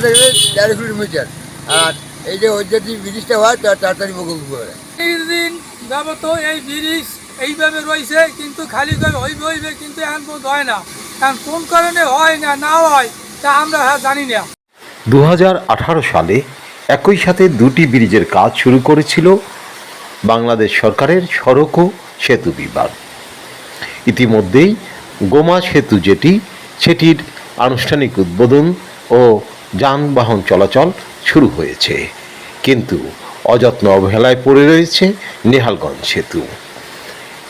থাকলে 1.5 কিলোমিটার। আর এই যে ওই যদি ব্রিজটা হয় তার তাড়াতাড়ি প্রকল্প করে। দিন যাবত এই ব্রিজ এইভাবে রয়েছে, কিন্তু খালি হইবে কিন্তু এখন পর্যন্ত হয় না। কারণ কোন কারণে হয় না হয় তা আমরা জানি না। 2018 সালে একই সাথে দুটি ব্রিজের কাজ শুরু করেছিল বাংলাদেশ সরকারের সড়ক ও সেতু বিভাগ। ইতিমধ্যেই গোমা সেতু সেটির আনুষ্ঠানিক উদ্বোধন ও যানবাহন চলাচল শুরু হয়েছে, কিন্তু অযত্ন অবহেলায় পড়ে রয়েছে নেহালগঞ্জ সেতু।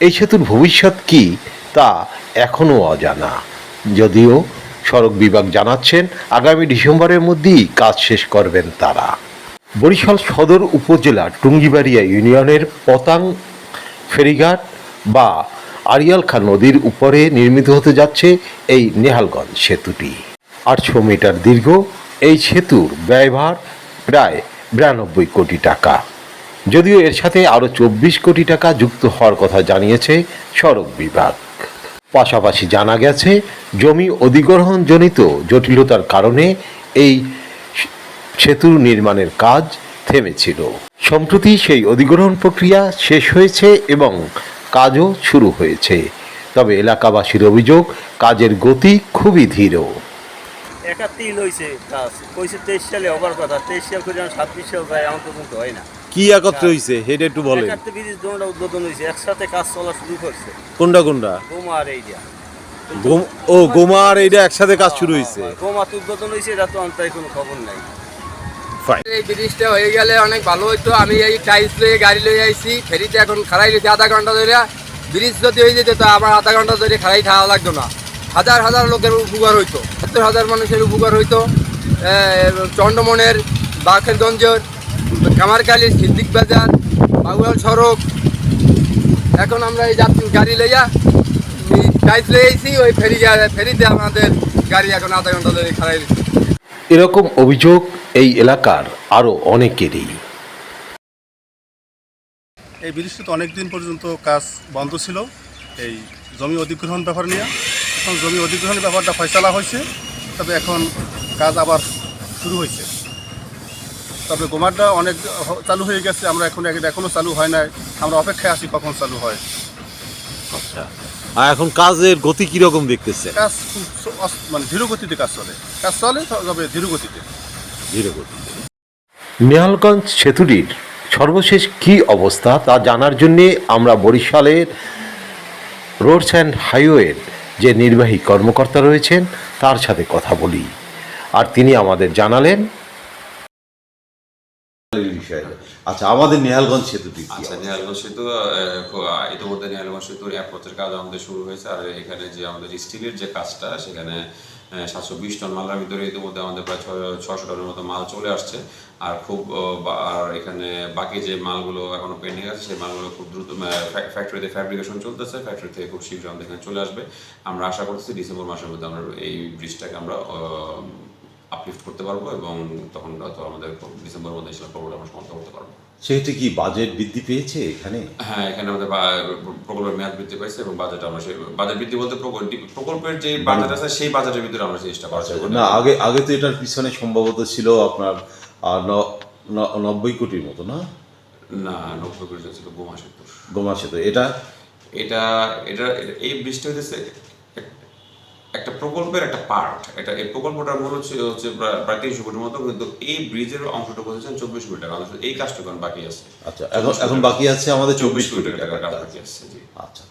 এই সেতুর ভবিষ্যৎ কি তা এখনও অজানা, যদিও সড়ক বিভাগ জানাচ্ছেন আগামী ডিসেম্বরের মধ্যেই কাজ শেষ করবেন তারা। বরিশাল সদর উপজেলার টুঙ্গিবাড়িয়া ইউনিয়নের পতাং ফেরিঘাট বা আড়িয়াল খাঁ নদীর উপরে নির্মিত হতে যাচ্ছে এই নেহালগঞ্জ সেতুটি। 800 মিটার দীর্ঘ এই সেতুর ব্যয়ভার প্রায় 92 কোটি টাকা, যদিও এর সাথে আরও 24 কোটি টাকা যুক্ত হওয়ার কথা জানিয়েছে সড়ক বিভাগ। পাশাপাশি জানা গেছে জমি অধিগ্রহণজনিত জটিলতার কারণে এই সেতু নির্মাণের কাজ থেমেছিল। সম্প্রতি সেই অধিগ্রহণ প্রক্রিয়া শেষ হয়েছে এবং কাজও শুরু হয়েছে, তবে এলাকাবাসীর অভিযোগ কাজের গতি খুবই ধীর। 71 হয়েছে কাজ, কইছে 23 সালে হবার কথা, 23 সাল করে 26 সাল যায় আমার পর্যন্ত হয় না। কি একত্রে হয়েছে সেটা একটু বলেন। 71 ব্রিজ দুটো উদ্বোধন হয়েছে, একসাথে কাজ চলা শুরু করছে। কোনটা কোনটা? গোমা আর এইটা। ও গোমা আর এইটা একসাথে কাজ শুরু হয়েছে। গোমা তো উদ্বোধন হয়েছে, এটা তো আমার কোনো খবর নাই। এই ব্রিজটা হয়ে গেলে অনেক ভালো হতো। আমি এই টাইলস লয়ে গাড়ি লয়ে আইছি, ফেরিতে এখন খাড়াই রয়েছে আধা ঘন্টা ধরে। ব্রিজ যদি হয়ে যেত তো আমার আধা ঘন্টা ধরে খাড়াই থাকা লাগতো না। হাজার হাজার লোকের উপকার হইতো, 70,000 মানুষের উপকার হইতো। চন্ডমনের, বাকেরগঞ্জের, কামারখালী, সিদ্দিক বাজার, বাগুয়াল সড়ক। এখন আমরা এই গাড়ি লইয়া টাইলস লয়ে আইছি, ওই ফেরিতে আমাদের গাড়ি এখন আধা ঘন্টা ধরে খাড়াই রয়েছে। এরকম অভিযোগ এই এলাকার আরও অনেকেরই। এই ব্রিজটি তো অনেকদিন পর্যন্ত কাজ বন্ধ ছিল এই জমি অধিগ্রহণ ব্যাপার নিয়ে। এখন জমি অধিগ্রহণের ব্যাপারটা ফয়সালা হয়েছে, তবে এখন কাজ আবার শুরু হয়েছে। তবে গোমারটা অনেক চালু হয়ে গেছে, আমরা এখনও চালু হয় নাই, আমরা অপেক্ষায় আছি কখন চালু হয়। আচ্ছা, আর এখন কাজের গতি কীরকম দেখতেছে? কাজ খুব মানে ধীর গতিতে কাজ চলে, তবে ধীর গতিতে। নেহালগঞ্জ সেতুটির সর্বশেষ কী অবস্থা তা জানার জন্যে আমরা বরিশালের রোডস অ্যান্ড হাইওয়ের যে নির্বাহী কর্মকর্তা রয়েছেন তার সাথে কথা বলি, আর তিনি আমাদের জানালেন। আচ্ছা, আমাদের নেহালগঞ্জ সেতুটি, নেহালগঞ্জ সেতু ইতিমধ্যে নেহালগঞ্জ সেতুর অ্যাপ্রোচের কাজ আমাদের শুরু হয়েছে। আর এখানে যে আমাদের স্টিলের যে কাজটা, সেখানে 720 টন মালার ভিতরে ইতিমধ্যে আমাদের প্রায় 600 টনের মতো মাল চলে আসছে। আর আর এখানে বাকি যে মালগুলো এখনো পেন্ডিং আছে, সেই মালগুলো খুব দ্রুত ফ্যাক্টরিতে ফ্যাব্রিকেশন চলতেছে, ফ্যাক্টরি থেকে খুব শীঘ্র আমাদের এখানে চলে আসবে। আমরা আশা করতেছি ডিসেম্বর মাসের মধ্যে আমরা এই ব্রিজটাকে আমরা আপলিফট করতে পারবো, এবং তখন হয়তো আমাদের ডিসেম্বরের মধ্যে সেটা প্রোগ্রাম আমরা সমাপ্ত করতে পারবো। সেটি কি বাজেট বৃদ্ধি পেয়েছে এখানে? হ্যাঁ, এখানে আমাদের প্রকল্পের মেয়াদ বৃদ্ধি পাইছে, এবং বাজেট আমরা সেই বাজেট বৃদ্ধি বলতে প্রকল্পের যে বাজেট আছে সেই বাজেটের ভিতরে আমরা চেষ্টা করছি। না, আগে তো এটার পিছনে সম্ভবত ছিল আপনার 90 কোটির মতো, না? 90 কোটি ছিল গোমা সেতু। এটা এই ব্রিজটা হচ্ছে একটা প্রকল্পের একটা পার্ট। এই প্রকল্পটার মূল হচ্ছে প্রায় 300 কোটির মতো, কিন্তু এই ব্রিজের অংশটা বলছেন 24 কোটি টাকা। এই কাজটা বাকি আছে। আচ্ছা, এখন বাকি আছে আমাদের 24 কোটি টাকা বাকি আছে। জি, আচ্ছা।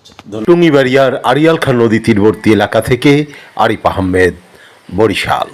টুঙ্গিবাড়িয়ার আড়িয়াল খাঁ নদী তীরবর্তী এলাকা থেকে আরিফ আহমেদ, বরিশাল।